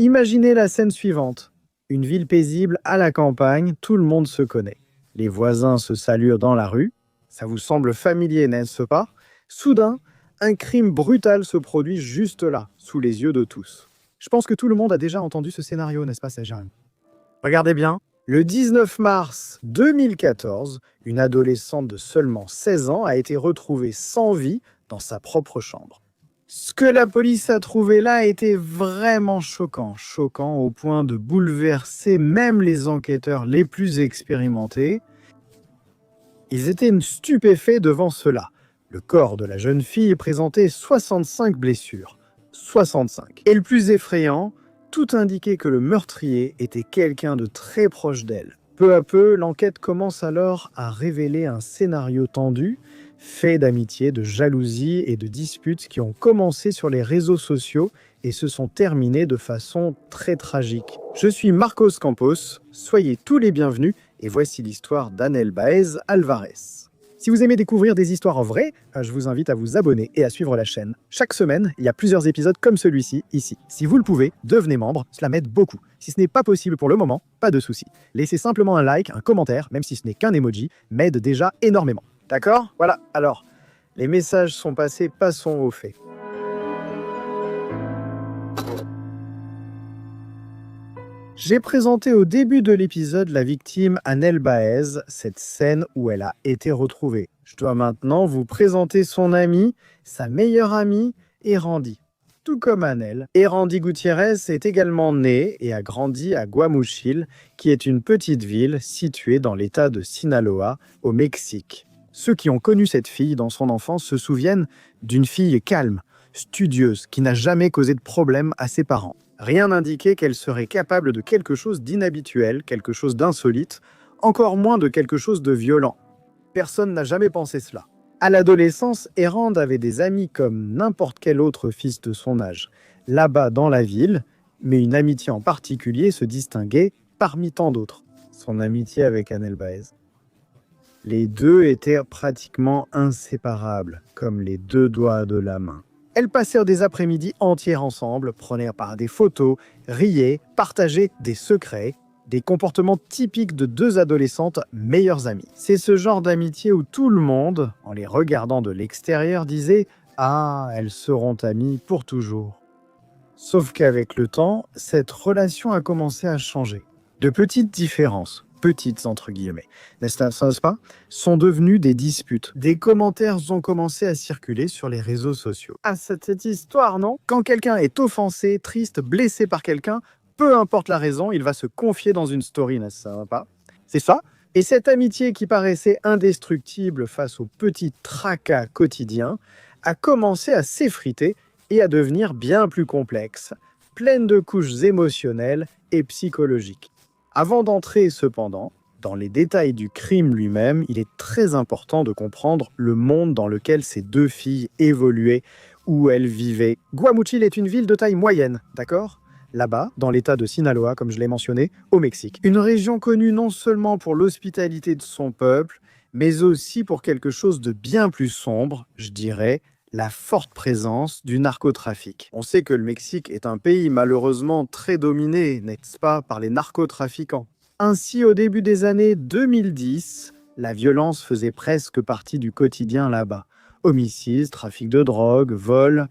Imaginez la scène suivante. Une ville paisible à la campagne, tout le monde se connaît. Les voisins se saluent dans la rue. Ça vous semble familier, n'est-ce pas? Soudain, un crime brutal se produit juste là, sous les yeux de tous. Je pense que tout le monde a déjà entendu ce scénario, n'est-ce pas, Sajan? Regardez bien. Le 19 mars 2014, une adolescente de seulement 16 ans a été retrouvée sans vie dans sa propre chambre. Ce que la police a trouvé là était vraiment choquant, choquant au point de bouleverser même les enquêteurs les plus expérimentés. Ils étaient stupéfaits devant cela. Le corps de la jeune fille présentait 65 blessures. 65. Et le plus effrayant, tout indiquait que le meurtrier était quelqu'un de très proche d'elle. Peu à peu, l'enquête commence alors à révéler un scénario tendu, fait d'amitié, de jalousie et de disputes qui ont commencé sur les réseaux sociaux et se sont terminées de façon très tragique. Je suis Marcos Campos, soyez tous les bienvenus et voici l'histoire d'Anel Baez Alvarez. Si vous aimez découvrir des histoires vraies, je vous invite à vous abonner et à suivre la chaîne. Chaque semaine, il y a plusieurs épisodes comme celui-ci, ici. Si vous le pouvez, devenez membre, cela m'aide beaucoup. Si ce n'est pas possible pour le moment, pas de souci. Laissez simplement un like, un commentaire, même si ce n'est qu'un emoji, m'aide déjà énormément. D'accord? Voilà, alors, les messages sont passés, passons aux faits. J'ai présenté au début de l'épisode la victime Anel Baez, cette scène où elle a été retrouvée. Je dois maintenant vous présenter son amie, sa meilleure amie, Erandi. Tout comme Anel, Erandi Gutiérrez est également née et a grandi à Guamuchil, qui est une petite ville située dans l'état de Sinaloa, au Mexique. Ceux qui ont connu cette fille dans son enfance se souviennent d'une fille calme, studieuse, qui n'a jamais causé de problème à ses parents. Rien n'indiquait qu'elle serait capable de quelque chose d'inhabituel, quelque chose d'insolite, encore moins de quelque chose de violent. Personne n'a jamais pensé cela. À l'adolescence, Errand avait des amis comme n'importe quel autre fils de son âge, là-bas dans la ville, mais une amitié en particulier se distinguait parmi tant d'autres. Son amitié avec Anel Baez. Les deux étaient pratiquement inséparables, comme les deux doigts de la main. Elles passèrent des après-midi entières ensemble, prenaient par des photos, riaient, partageaient des secrets, des comportements typiques de deux adolescentes meilleures amies. C'est ce genre d'amitié où tout le monde, en les regardant de l'extérieur, disait « Ah, elles seront amies pour toujours ». Sauf qu'avec le temps, cette relation a commencé à changer. De petites différences, petites entre guillemets, n'est-ce pas, sont devenues des disputes. Des commentaires ont commencé à circuler sur les réseaux sociaux. Ah, cette histoire, non? Quand quelqu'un est offensé, triste, blessé par quelqu'un, peu importe la raison, il va se confier dans une story, n'est-ce pas? C'est ça. Et cette amitié qui paraissait indestructible face aux petits tracas quotidiens a commencé à s'effriter et à devenir bien plus complexe, pleine de couches émotionnelles et psychologiques. Avant d'entrer cependant dans les détails du crime lui-même, il est très important de comprendre le monde dans lequel ces deux filles évoluaient, où elles vivaient. Guamuchil est une ville de taille moyenne, d'accord? Là-bas, dans l'état de Sinaloa, comme je l'ai mentionné, au Mexique. Une région connue non seulement pour l'hospitalité de son peuple, mais aussi pour quelque chose de bien plus sombre, je dirais, la forte présence du narcotrafic. On sait que le Mexique est un pays malheureusement très dominé, n'est-ce pas, par les narcotrafiquants. Ainsi, au début des années 2010, la violence faisait presque partie du quotidien là-bas. Homicides, trafic de drogue, vols.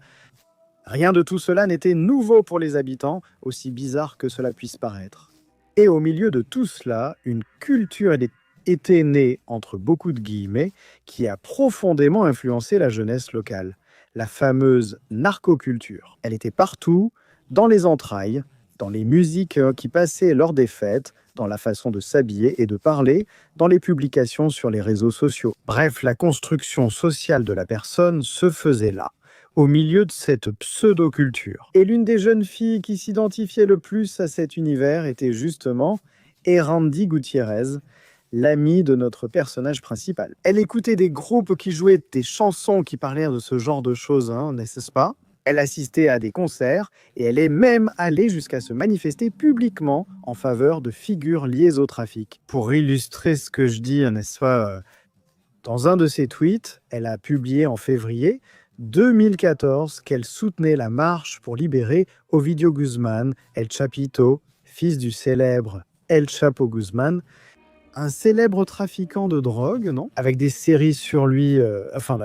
Rien de tout cela n'était nouveau pour les habitants, aussi bizarre que cela puisse paraître. Et au milieu de tout cela, une culture était née, entre beaucoup de guillemets, qui a profondément influencé la jeunesse locale. La fameuse narcoculture. Elle était partout, dans les entrailles, dans les musiques qui passaient lors des fêtes, dans la façon de s'habiller et de parler, dans les publications sur les réseaux sociaux. Bref, la construction sociale de la personne se faisait là, au milieu de cette pseudo-culture. Et l'une des jeunes filles qui s'identifiait le plus à cet univers était justement Erandi Gutiérrez, l'amie de notre personnage principal. Elle écoutait des groupes qui jouaient des chansons qui parlaient de ce genre de choses, n'est-ce pas? Elle assistait à des concerts et elle est même allée jusqu'à se manifester publiquement en faveur de figures liées au trafic. Pour illustrer ce que je dis, n'est-ce pas, dans un de ses tweets, elle a publié en février 2014 qu'elle soutenait la marche pour libérer Ovidio Guzmán, El Chapito, fils du célèbre El Chapo Guzmán, un célèbre trafiquant de drogue, non? Avec des séries sur lui,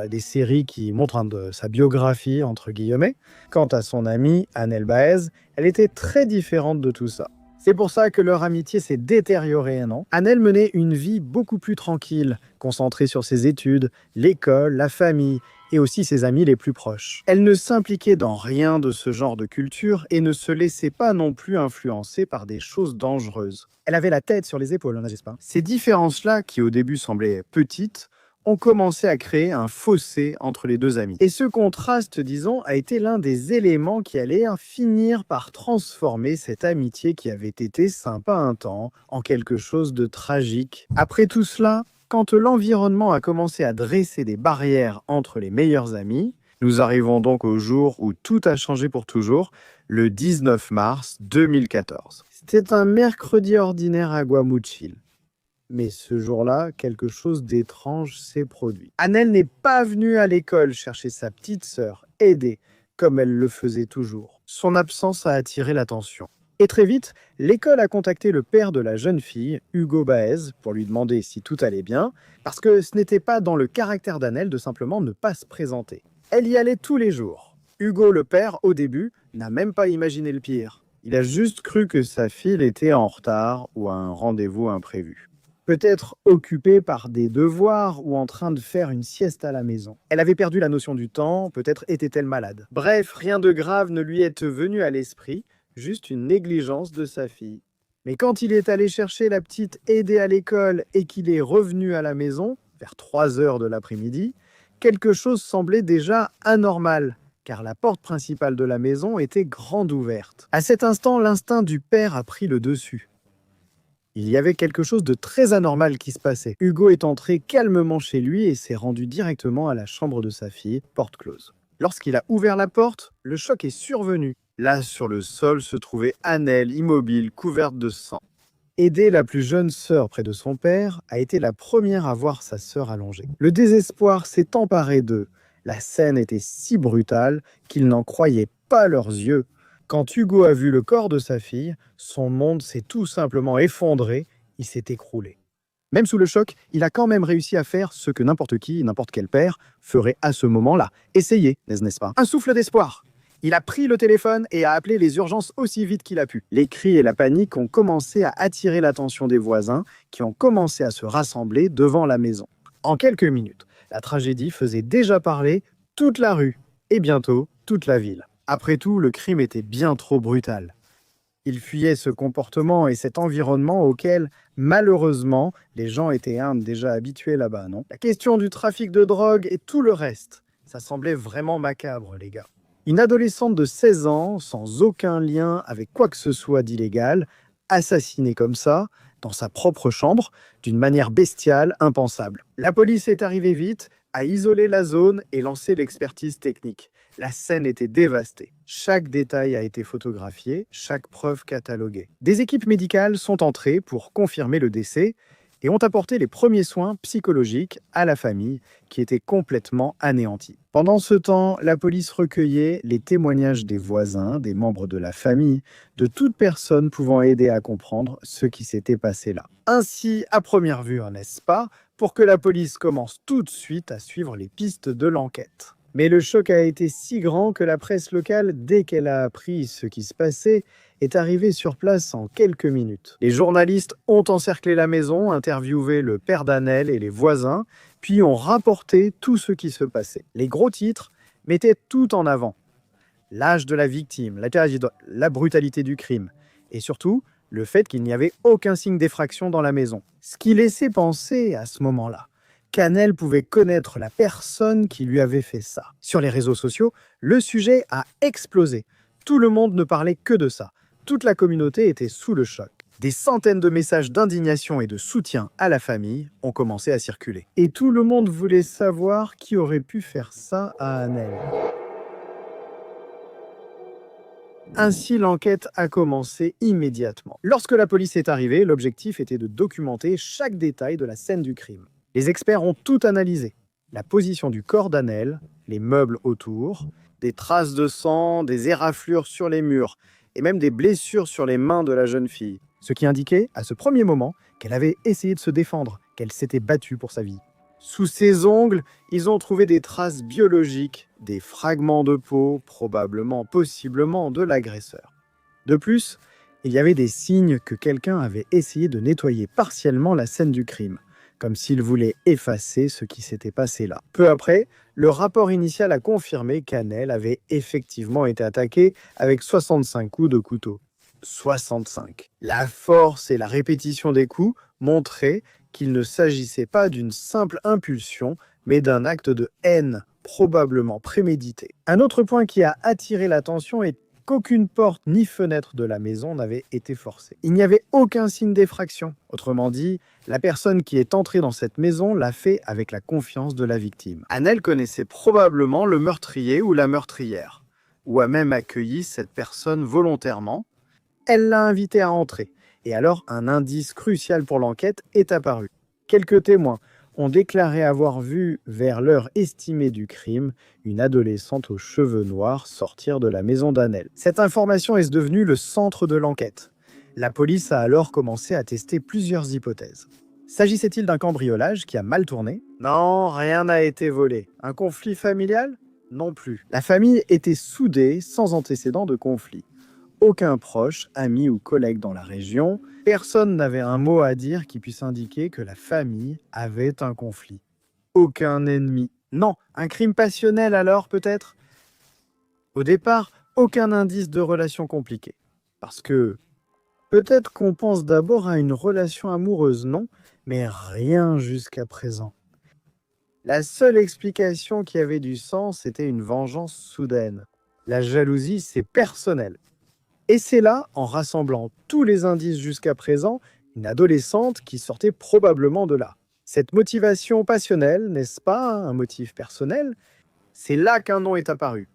des séries qui montrent sa biographie, entre guillemets. Quant à son amie, Anel Baez, elle était très différente de tout ça. C'est pour ça que leur amitié s'est détériorée, non? Anel menait une vie beaucoup plus tranquille, concentrée sur ses études, l'école, la famille, et aussi ses amis les plus proches. Elle ne s'impliquait dans rien de ce genre de culture et ne se laissait pas non plus influencer par des choses dangereuses. Elle avait la tête sur les épaules, n'est-ce pas? Ces différences-là, qui au début semblaient petites, ont commencé à créer un fossé entre les deux amis. Et ce contraste, disons, a été l'un des éléments qui allait finir par transformer cette amitié qui avait été sympa un temps en quelque chose de tragique. Après tout cela, quand l'environnement a commencé à dresser des barrières entre les meilleurs amis, nous arrivons donc au jour où tout a changé pour toujours, le 19 mars 2014. C'était un mercredi ordinaire à Guamuchil. Mais ce jour-là, quelque chose d'étrange s'est produit. Anel n'est pas venue à l'école chercher sa petite sœur, Aidée, comme elle le faisait toujours. Son absence a attiré l'attention. Et très vite, l'école a contacté le père de la jeune fille, Hugo Baez, pour lui demander si tout allait bien, parce que ce n'était pas dans le caractère d'Anel de simplement ne pas se présenter. Elle y allait tous les jours. Hugo, le père, au début, n'a même pas imaginé le pire. Il a juste cru que sa fille était en retard ou à un rendez-vous imprévu. Peut-être occupée par des devoirs ou en train de faire une sieste à la maison. Elle avait perdu la notion du temps, peut-être était-elle malade. Bref, rien de grave ne lui est venu à l'esprit, juste une négligence de sa fille. Mais quand il est allé chercher la petite Aidée à l'école et qu'il est revenu à la maison, vers 3 heures de l'après-midi, quelque chose semblait déjà anormal, car la porte principale de la maison était grande ouverte. À cet instant, l'instinct du père a pris le dessus. Il y avait quelque chose de très anormal qui se passait. Hugo est entré calmement chez lui et s'est rendu directement à la chambre de sa fille, porte close. Lorsqu'il a ouvert la porte, le choc est survenu. Là, sur le sol, se trouvait Anel, immobile, couverte de sang. Aidée, la plus jeune sœur près de son père, a été la première à voir sa sœur allongée. Le désespoir s'est emparé d'eux. La scène était si brutale qu'ils n'en croyaient pas leurs yeux. Quand Hugo a vu le corps de sa fille, son monde s'est tout simplement effondré, il s'est écroulé. Même sous le choc, il a quand même réussi à faire ce que n'importe qui, n'importe quel père, ferait à ce moment-là. Essayer, n'est-ce pas? Un souffle d'espoir. Il a pris le téléphone et a appelé les urgences aussi vite qu'il a pu. Les cris et la panique ont commencé à attirer l'attention des voisins, qui ont commencé à se rassembler devant la maison. En quelques minutes, la tragédie faisait déjà parler toute la rue, et bientôt toute la ville. Après tout, le crime était bien trop brutal. Il fuyait ce comportement et cet environnement auquel, malheureusement, les gens étaient déjà habitués là-bas, non? La question du trafic de drogue et tout le reste, ça semblait vraiment macabre, les gars. Une adolescente de 16 ans, sans aucun lien avec quoi que ce soit d'illégal, assassinée comme ça, dans sa propre chambre, d'une manière bestiale, impensable. La police est arrivée vite, a isolé la zone et lancé l'expertise technique. La scène était dévastée. Chaque détail a été photographié, chaque preuve cataloguée. Des équipes médicales sont entrées pour confirmer le décès et ont apporté les premiers soins psychologiques à la famille qui était complètement anéantie. Pendant ce temps, la police recueillait les témoignages des voisins, des membres de la famille, de toute personne pouvant aider à comprendre ce qui s'était passé là. Ainsi, à première vue, n'est-ce pas, pour que la police commence tout de suite à suivre les pistes de l'enquête. Mais le choc a été si grand que la presse locale, dès qu'elle a appris ce qui se passait, est arrivée sur place en quelques minutes. Les journalistes ont encerclé la maison, interviewé le père d'Anel et les voisins, puis ont rapporté tout ce qui se passait. Les gros titres mettaient tout en avant. L'âge de la victime, la brutalité du crime, et surtout, le fait qu'il n'y avait aucun signe d'effraction dans la maison. Ce qui laissait penser, à ce moment-là, qu'Anel pouvait connaître la personne qui lui avait fait ça. Sur les réseaux sociaux, le sujet a explosé. Tout le monde ne parlait que de ça. Toute la communauté était sous le choc. Des centaines de messages d'indignation et de soutien à la famille ont commencé à circuler. Et tout le monde voulait savoir qui aurait pu faire ça à Anel. Ainsi, l'enquête a commencé immédiatement. Lorsque la police est arrivée, l'objectif était de documenter chaque détail de la scène du crime. Les experts ont tout analysé. la position du corps d'Annelle, les meubles autour, des traces de sang, des éraflures sur les murs et même des blessures sur les mains de la jeune fille. Ce qui indiquait, à ce premier moment, qu'elle avait essayé de se défendre, qu'elle s'était battue pour sa vie. Sous ses ongles, ils ont trouvé des traces biologiques, des fragments de peau, probablement, possiblement de l'agresseur. De plus, il y avait des signes que quelqu'un avait essayé de nettoyer partiellement la scène du crime, comme s'il voulait effacer ce qui s'était passé là. Peu après, le rapport initial a confirmé qu'Annelle avait effectivement été attaquée avec 65 coups de couteau. 65. La force et la répétition des coups montraient qu'il ne s'agissait pas d'une simple impulsion, mais d'un acte de haine, probablement prémédité. Un autre point qui a attiré l'attention est qu'aucune porte ni fenêtre de la maison n'avait été forcée. Il n'y avait aucun signe d'effraction. Autrement dit, la personne qui est entrée dans cette maison l'a fait avec la confiance de la victime. Annelle connaissait probablement le meurtrier ou la meurtrière, ou a même accueilli cette personne volontairement. Elle l'a invité à entrer. Et alors, un indice crucial pour l'enquête est apparu. Quelques témoins ont déclaré avoir vu, vers l'heure estimée du crime, une adolescente aux cheveux noirs sortir de la maison d'Annelle. Cette information est devenue le centre de l'enquête. La police a alors commencé à tester plusieurs hypothèses. S'agissait-il d'un cambriolage qui a mal tourné? Non, rien n'a été volé. Un conflit familial? Non plus. La famille était soudée, sans antécédent de conflit. Aucun proche, ami ou collègue dans la région, personne n'avait un mot à dire qui puisse indiquer que la famille avait un conflit. Aucun ennemi. Non, un crime passionnel alors peut-être? Au départ, aucun indice de relation compliquée. Parce que peut-être qu'on pense d'abord à une relation amoureuse, non? Mais rien jusqu'à présent. La seule explication qui avait du sens, c'était une vengeance soudaine. La jalousie, c'est personnel. Et c'est là, en rassemblant tous les indices jusqu'à présent, une adolescente qui sortait probablement de là. Cette motivation passionnelle, n'est-ce pas, un motif personnel? C'est là qu'un nom est apparu.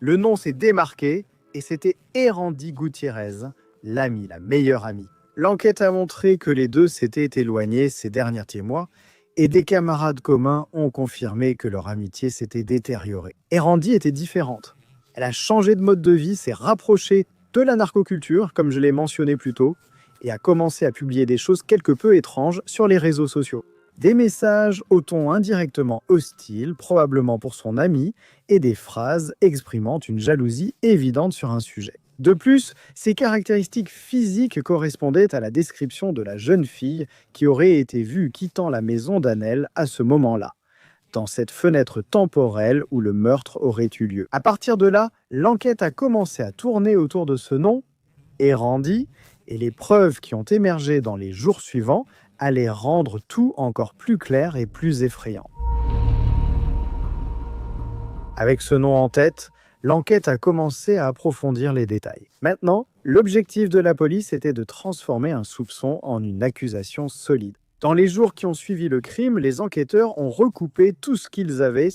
Le nom s'est démarqué et c'était Erandi Gutiérrez, l'amie, la meilleure amie. L'enquête a montré que les deux s'étaient éloignés ces derniers mois et des camarades communs ont confirmé que leur amitié s'était détériorée. Erandi était différente. Elle a changé de mode de vie, s'est rapprochée de la narcoculture, comme je l'ai mentionné plus tôt, et a commencé à publier des choses quelque peu étranges sur les réseaux sociaux. Des messages au ton indirectement hostile, probablement pour son ami, et des phrases exprimant une jalousie évidente sur un sujet. De plus, ses caractéristiques physiques correspondaient à la description de la jeune fille qui aurait été vue quittant la maison d'Annelle à ce moment-là, dans cette fenêtre temporelle où le meurtre aurait eu lieu. À partir de là, l'enquête a commencé à tourner autour de ce nom, Erandi, et les preuves qui ont émergé dans les jours suivants allaient rendre tout encore plus clair et plus effrayant. Avec ce nom en tête, l'enquête a commencé à approfondir les détails. Maintenant, l'objectif de la police était de transformer un soupçon en une accusation solide. Dans les jours qui ont suivi le crime, les enquêteurs ont recoupé tout ce qu'ils avaient,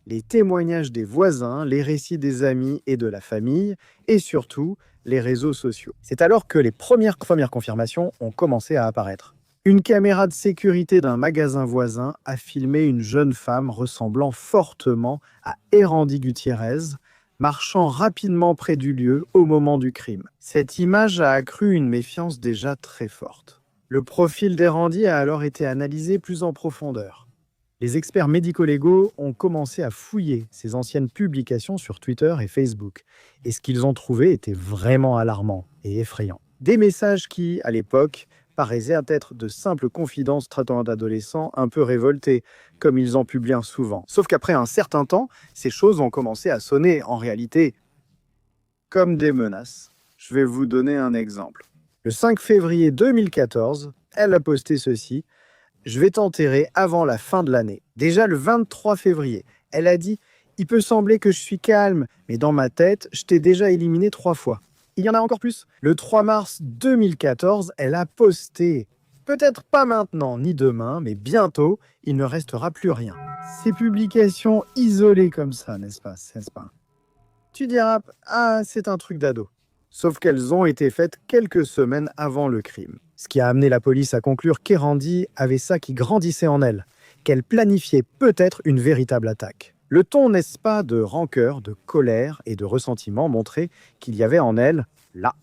les témoignages des voisins, les récits des amis et de la famille, et surtout les réseaux sociaux. C'est alors que les premières confirmations ont commencé à apparaître. Une caméra de sécurité d'un magasin voisin a filmé une jeune femme ressemblant fortement à Erandi Gutiérrez, marchant rapidement près du lieu au moment du crime. Cette image a accru une méfiance déjà très forte. Le profil d'Erandi a alors été analysé plus en profondeur. Les experts médico-légaux ont commencé à fouiller ses anciennes publications sur Twitter et Facebook, et ce qu'ils ont trouvé était vraiment alarmant et effrayant. Des messages qui, à l'époque, paraissaient être de simples confidences traitant d'adolescents un peu révoltés, comme ils en publient souvent. Sauf qu'après un certain temps, ces choses ont commencé à sonner, en réalité, comme des menaces. Je vais vous donner un exemple. Le 5 février 2014, elle a posté ceci: « Je vais t'enterrer avant la fin de l'année. » Déjà le 23 février, elle a dit « Il peut sembler que je suis calme, mais dans ma tête, je t'ai déjà éliminé 3 fois. » Il y en a encore plus. Le 3 mars 2014, elle a posté « Peut-être pas maintenant ni demain, mais bientôt, il ne restera plus rien. » Ces publications isolées comme ça, n'est-ce pas? Tu diras « Ah, c'est un truc d'ado. » Sauf qu'elles ont été faites quelques semaines avant le crime. Ce qui a amené la police à conclure qu'Erandi avait ça qui grandissait en elle, qu'elle planifiait peut-être une véritable attaque. Le ton, n'est-ce pas, de rancœur, de colère et de ressentiment montrait qu'il y avait en elle, là,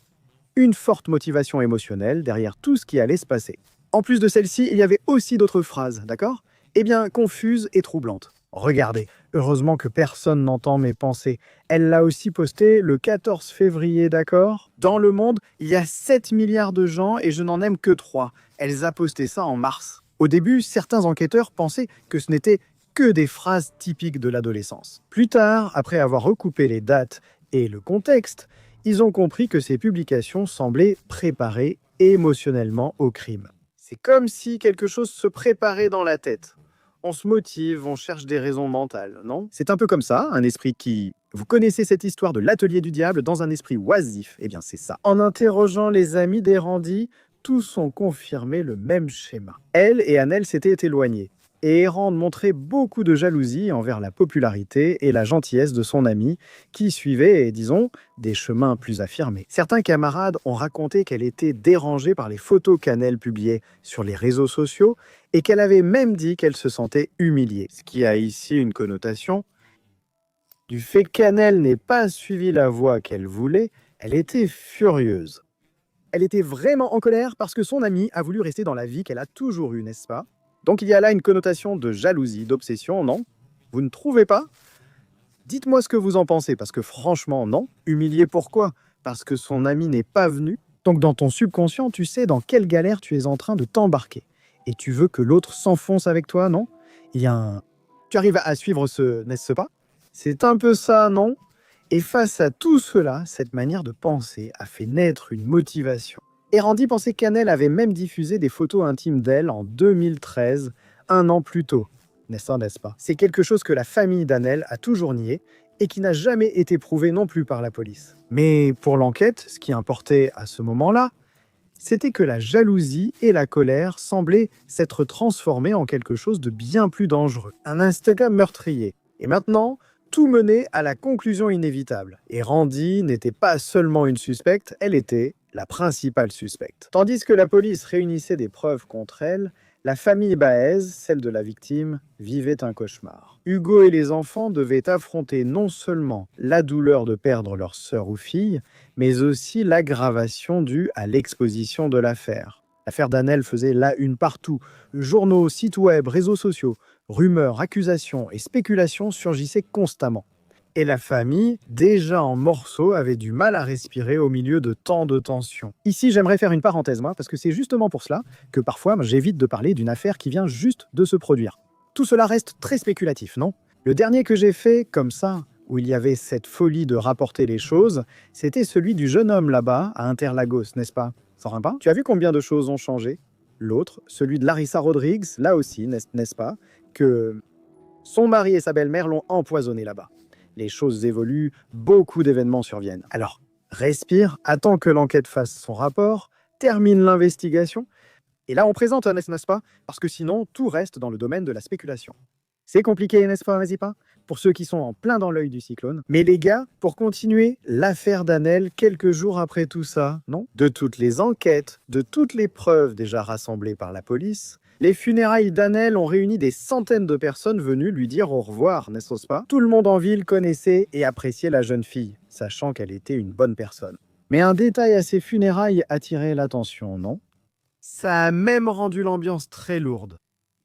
une forte motivation émotionnelle derrière tout ce qui allait se passer. En plus de celle-ci, il y avait aussi d'autres phrases, d'accord? Eh bien, confuses et troublantes. Regardez, heureusement que personne n'entend mes pensées. Elle l'a aussi posté le 14 février, d'accord? Dans le monde, il y a 7 milliards de gens et je n'en aime que 3. Elle a posté ça en mars. Au début, certains enquêteurs pensaient que ce n'était que des phrases typiques de l'adolescence. Plus tard, après avoir recoupé les dates et le contexte, ils ont compris que ces publications semblaient préparées émotionnellement au crime. C'est comme si quelque chose se préparait dans la tête. On se motive, on cherche des raisons mentales, non? C'est un peu comme ça, un esprit qui... Vous connaissez cette histoire de l'atelier du diable dans un esprit oisif? Eh bien, c'est ça. En interrogeant les amis d'Erandi, tous ont confirmé le même schéma. Elle et Annelle s'étaient éloignées. Et Erand montrait beaucoup de jalousie envers la popularité et la gentillesse de son ami, qui suivait, disons, des chemins plus affirmés. Certains camarades ont raconté qu'elle était dérangée par les photos qu'Annelle publiait sur les réseaux sociaux et qu'elle avait même dit qu'elle se sentait humiliée. Ce qui a ici une connotation du fait qu'Annelle n'ait pas suivi la voie qu'elle voulait, elle était furieuse. Elle était vraiment en colère parce que son amie a voulu rester dans la vie qu'elle a toujours eue, n'est-ce pas? Donc il y a là une connotation de jalousie, d'obsession, non? Vous ne trouvez pas? Dites-moi ce que vous en pensez, parce que franchement, non. Humilié pourquoi? Parce que son ami n'est pas venu. Donc dans ton subconscient, tu sais dans quelle galère tu es en train de t'embarquer. Et tu veux que l'autre s'enfonce avec toi, non? Il y a un... Tu arrives à suivre ce, n'est-ce pas? C'est un peu ça, non? Et face à tout cela, cette manière de penser a fait naître une motivation. Erandi pensait qu'Annelle avait même diffusé des photos intimes d'elle en 2013, un an plus tôt. N'est-ce pas? C'est quelque chose que la famille d'Annelle a toujours nié et qui n'a jamais été prouvé non plus par la police. Mais pour l'enquête, ce qui importait à ce moment-là, c'était que la jalousie et la colère semblaient s'être transformées en quelque chose de bien plus dangereux. Un instinct meurtrier. Et maintenant, tout menait à la conclusion inévitable. Et Randy n'était pas seulement une suspecte, elle était la principale suspecte. Tandis que la police réunissait des preuves contre elle, la famille Baez, celle de la victime, vivait un cauchemar. Hugo et les enfants devaient affronter non seulement la douleur de perdre leur sœur ou fille, mais aussi l'aggravation due à l'exposition de l'affaire. L'affaire d'Annelle faisait la une partout. Journaux, sites web, réseaux sociaux, rumeurs, accusations et spéculations surgissaient constamment. Et la famille, déjà en morceaux, avait du mal à respirer au milieu de tant de tensions. Ici, j'aimerais faire une parenthèse, moi, parce que c'est justement pour cela que parfois j'évite de parler d'une affaire qui vient juste de se produire. Tout cela reste très spéculatif, non? Le dernier que j'ai fait, comme ça, où il y avait cette folie de rapporter les choses, c'était celui du jeune homme là-bas, à Interlagos, n'est-ce pas? Sans rien pas? Tu as vu combien de choses ont changé? L'autre, celui de Larissa Rodriguez, là aussi, n'est-ce pas? Que son mari et sa belle-mère l'ont empoisonné là-bas. Les choses évoluent, beaucoup d'événements surviennent. Alors, respire, attends que l'enquête fasse son rapport, termine l'investigation, et là on présente, n'est-ce pas? Parce que sinon, tout reste dans le domaine de la spéculation. C'est compliqué, n'est-ce pas, vas-y pas? Pour ceux qui sont en plein dans l'œil du cyclone. Mais les gars, pour continuer, l'affaire d'Annelle, quelques jours après tout ça, non? De toutes les enquêtes, de toutes les preuves déjà rassemblées par la police, les funérailles d'Annelle ont réuni des centaines de personnes venues lui dire au revoir, n'est-ce pas? Tout le monde en ville connaissait et appréciait la jeune fille, sachant qu'elle était une bonne personne. Mais un détail à ces funérailles attirait l'attention, non? Ça a même rendu l'ambiance très lourde.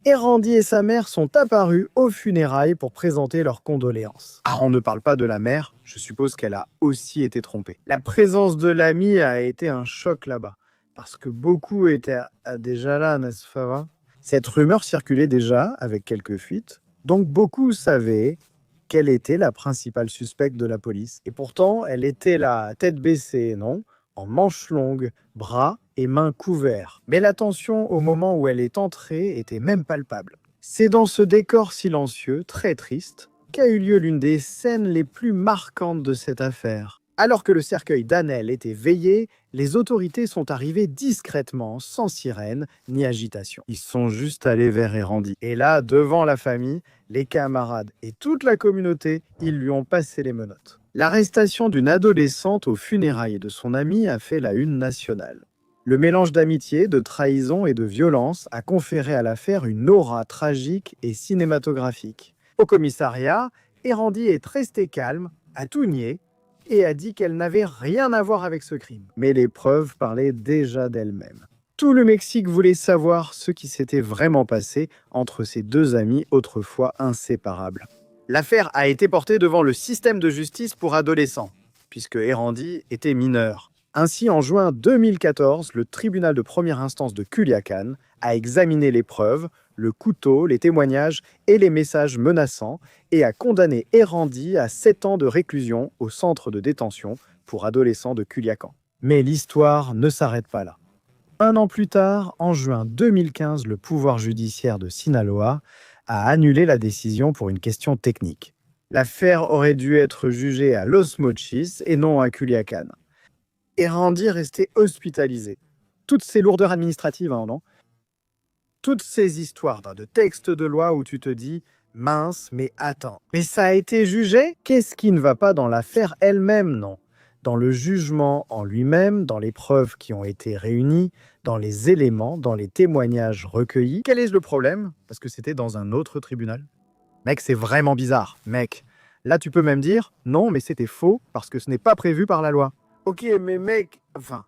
Erandi et sa mère sont apparus aux funérailles pour présenter leurs condoléances. Ah, on ne parle pas de la mère, je suppose qu'elle a aussi été trompée. La présence de l'ami a été un choc là-bas, parce que beaucoup étaient déjà là, n'est-ce pas? Cette rumeur circulait déjà, avec quelques fuites, donc beaucoup savaient qu'elle était la principale suspecte de la police. Et pourtant, elle était là, tête baissée, non? En manches longues, bras et mains couverts. Mais la tension au moment où elle est entrée était même palpable. C'est dans ce décor silencieux, très triste, qu'a eu lieu l'une des scènes les plus marquantes de cette affaire. Alors que le cercueil d'Annelle était veillé, les autorités sont arrivées discrètement, sans sirène ni agitation. Ils sont juste allés vers Erandi. Et là, devant la famille, les camarades et toute la communauté, ils lui ont passé les menottes. L'arrestation d'une adolescente aux funérailles de son ami a fait la une nationale. Le mélange d'amitié, de trahison et de violence a conféré à l'affaire une aura tragique et cinématographique. Au commissariat, Erandi est restée calme, a tout nié et a dit qu'elle n'avait rien à voir avec ce crime. Mais les preuves parlaient déjà d'elles-mêmes. Tout le Mexique voulait savoir ce qui s'était vraiment passé entre ces deux amis autrefois inséparables. L'affaire a été portée devant le système de justice pour adolescents, puisque Erandi était mineur. Ainsi, en juin 2014, le tribunal de première instance de Culiacán a examiné les preuves, le couteau, les témoignages et les messages menaçants et a condamné Erandi à 7 ans de réclusion au centre de détention pour adolescents de Culiacán. Mais l'histoire ne s'arrête pas là. Un an plus tard, en juin 2015, le pouvoir judiciaire de Sinaloa a annulé la décision pour une question technique. L'affaire aurait dû être jugée à Los Mochis et non à Culiacán. Erandi restait hospitalisé. Toutes ces lourdeurs administratives, non? Toutes ces histoires de textes de loi où tu te dis « mince, mais attends, mais ça a été jugé ?» Qu'est-ce qui ne va pas dans l'affaire elle-même, non? Dans le jugement en lui-même, dans les preuves qui ont été réunies, dans les éléments, dans les témoignages recueillis. Quel est le problème? Parce que c'était dans un autre tribunal. Mec, c'est vraiment bizarre, mec. Là, tu peux même dire « non, mais c'était faux parce que ce n'est pas prévu par la loi ». Ok, mais mec, enfin...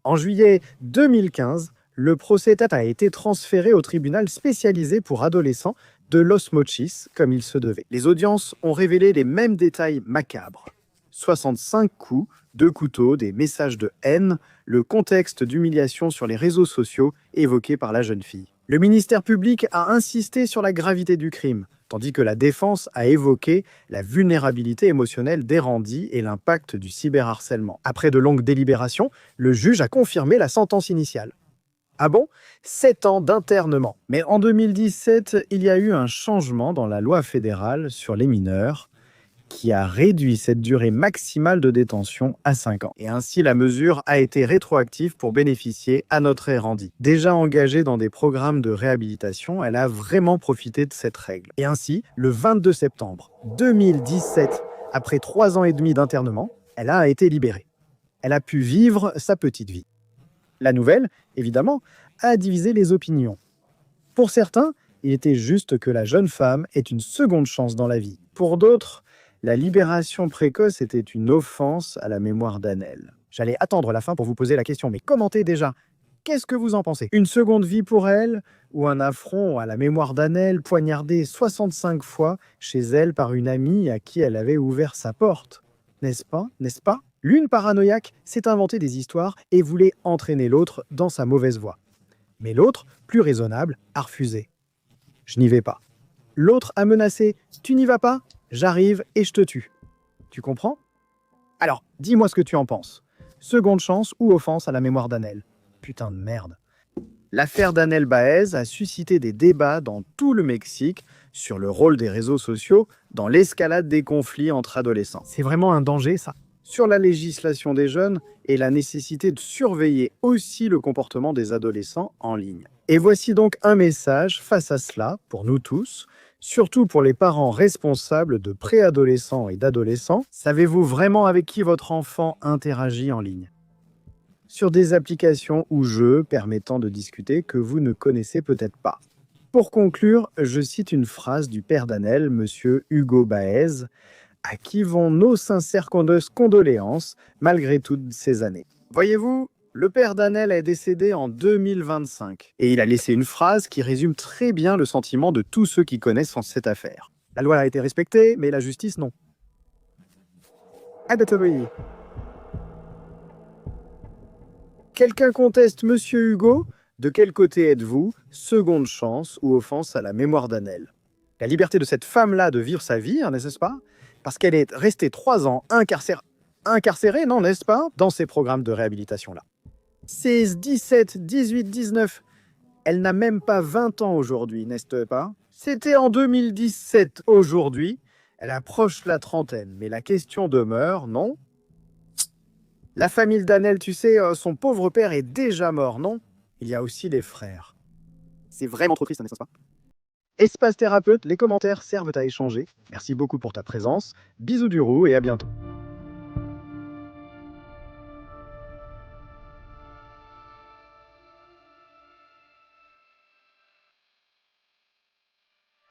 En juillet 2015, le procès a été transféré au tribunal spécialisé pour adolescents de Los Mochis, comme il se devait. Les audiences ont révélé les mêmes détails macabres. 65 coups, 2 couteaux, des messages de haine, le contexte d'humiliation sur les réseaux sociaux évoqué par la jeune fille. Le ministère public a insisté sur la gravité du crime, tandis que la défense a évoqué la vulnérabilité émotionnelle d'Erandi et l'impact du cyberharcèlement. Après de longues délibérations, le juge a confirmé la sentence initiale. Ah bon? 7 ans d'internement. Mais en 2017, il y a eu un changement dans la loi fédérale sur les mineurs qui a réduit cette durée maximale de détention à 5 ans. Et ainsi, la mesure a été rétroactive pour bénéficier à notre Erandi. Déjà engagée dans des programmes de réhabilitation, elle a vraiment profité de cette règle. Et ainsi, le 22 septembre 2017, après 3 ans et demi d'internement, elle a été libérée. Elle a pu vivre sa petite vie. La nouvelle, évidemment, a divisé les opinions. Pour certains, il était juste que la jeune femme ait une seconde chance dans la vie. Pour d'autres, la libération précoce était une offense à la mémoire d'Annelle. J'allais attendre la fin pour vous poser la question, mais commentez déjà. Qu'est-ce que vous en pensez? Une seconde vie pour elle ou un affront à la mémoire d'Annelle poignardée 65 fois chez elle par une amie à qui elle avait ouvert sa porte? N'est-ce pas? N'est-ce pas? L'une paranoïaque s'est inventé des histoires et voulait entraîner l'autre dans sa mauvaise voie. Mais l'autre, plus raisonnable, a refusé. Je n'y vais pas. L'autre a menacé. Tu n'y vas pas? J'arrive et je te tue. Tu comprends? Alors, dis-moi ce que tu en penses. Seconde chance ou offense à la mémoire d'Annelle? Putain de merde. L'affaire d'Annelle Baez a suscité des débats dans tout le Mexique sur le rôle des réseaux sociaux dans l'escalade des conflits entre adolescents. C'est vraiment un danger, ça. Sur la législation des jeunes et la nécessité de surveiller aussi le comportement des adolescents en ligne. Et voici donc un message face à cela, pour nous tous, surtout pour les parents responsables de préadolescents et d'adolescents. Savez-vous vraiment avec qui votre enfant interagit en ligne? Sur des applications ou jeux permettant de discuter que vous ne connaissez peut-être pas. Pour conclure, je cite une phrase du père d'Annelle, monsieur Hugo Baez, à qui vont nos sincères condoléances malgré toutes ces années. Voyez-vous, le père d'Annelle est décédé en 2025 et il a laissé une phrase qui résume très bien le sentiment de tous ceux qui connaissent cette affaire. La loi a été respectée, mais la justice non. Adatobi. Quelqu'un conteste Monsieur Hugo? De quel côté êtes-vous? Seconde chance ou offense à la mémoire d'Annelle? La liberté de cette femme-là de vivre sa vie, n'est-ce pas? Parce qu'elle est restée 3 ans incarcérée, non, n'est-ce pas? Dans ces programmes de réhabilitation-là. 16, 17, 18, 19. Elle n'a même pas 20 ans aujourd'hui, n'est-ce pas? C'était en 2017. Aujourd'hui, elle approche la trentaine. Mais la question demeure, non? La famille d'Annelle, tu sais, son pauvre père est déjà mort, non? Il y a aussi les frères. C'est vraiment trop triste, n'est-ce pas? Espace Thérapeute, les commentaires servent à échanger. Merci beaucoup pour ta présence. Bisous du roux et à bientôt.